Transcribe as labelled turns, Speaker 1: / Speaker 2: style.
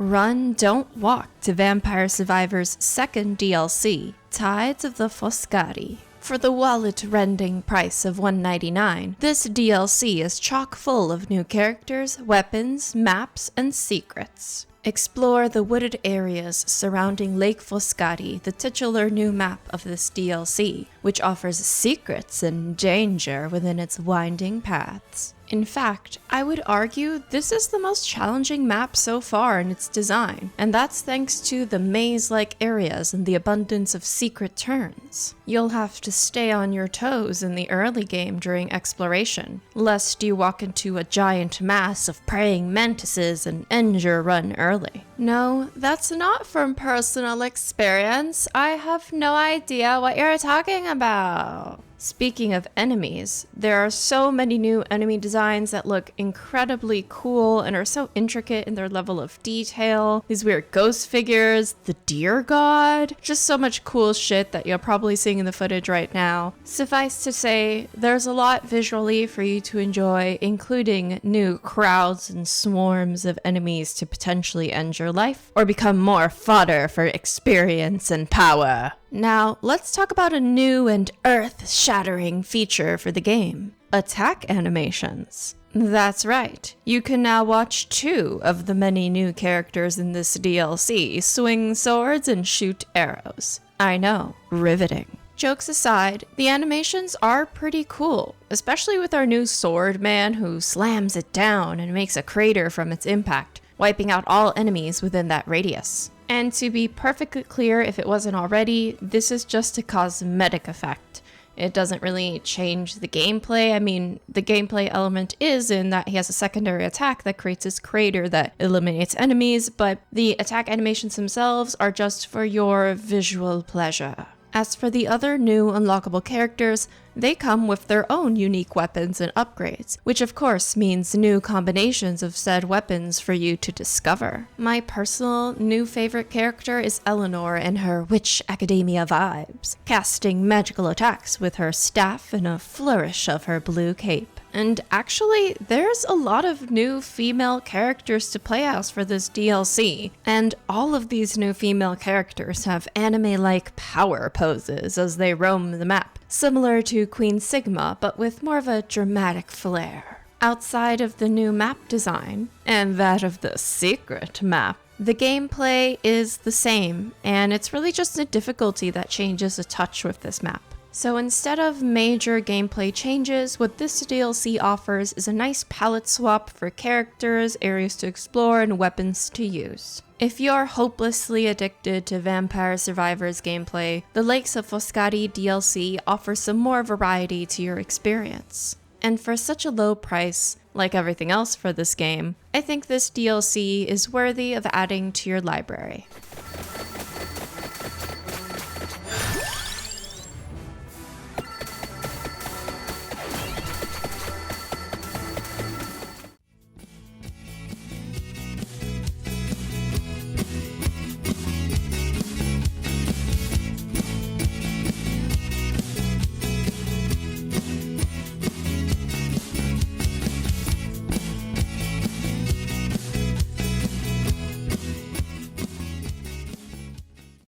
Speaker 1: Run, don't walk to Vampire Survivors' second DLC, Tides of the Foscari. For the wallet-rending price of $1.99, this DLC is chock full of new characters, weapons, maps, and secrets. Explore the wooded areas surrounding Lake Foscari, the titular new map of this DLC, which offers secrets and danger within its winding paths. In fact, I would argue this is the most challenging map so far in its design, and that's thanks to the maze-like areas and the abundance of secret turns. You'll have to stay on your toes in the early game during exploration, lest you walk into a giant mass of praying mantises and end your run early. No, that's not from personal experience. I have no idea what you're talking about. Speaking of enemies, there are so many new enemy designs that look incredibly cool and are so intricate in their level of detail. These weird ghost figures, the deer god, just so much cool shit that you're probably seeing in the footage right now. Suffice to say, there's a lot visually for you to enjoy, including new crowds and swarms of enemies to potentially end your life or become more fodder for experience and power. Now, let's talk about a new and earth-shattering feature for the game: attack animations. That's right, you can now watch 2 of the many new characters in this DLC swing swords and shoot arrows. I know, riveting. Jokes aside, the animations are pretty cool, especially with our new sword man who slams it down and makes a crater from its impact, wiping out all enemies within that radius. And to be perfectly clear, if it wasn't already, this is just a cosmetic effect. It doesn't really change the gameplay. I mean, the gameplay element is in that he has a secondary attack that creates this crater that eliminates enemies, but the attack animations themselves are just for your visual pleasure. As for the other new unlockable characters, they come with their own unique weapons and upgrades, which of course means new combinations of said weapons for you to discover. My personal new favorite character is Eleanor and her Witch Academia vibes, casting magical attacks with her staff and a flourish of her blue cape. And actually, there's a lot of new female characters to play as for this DLC, and all of these new female characters have anime-like power poses as they roam the map, similar to Queen Sigma, but with more of a dramatic flair. Outside of the new map design, and that of the secret map, the gameplay is the same, and it's really just a difficulty that changes a touch with this map. So instead of major gameplay changes, what this DLC offers is a nice palette swap for characters, areas to explore, and weapons to use. If you're hopelessly addicted to Vampire Survivors gameplay, the Lakes of Foscari DLC offers some more variety to your experience. And for such a low price, like everything else for this game, I think this DLC is worthy of adding to your library.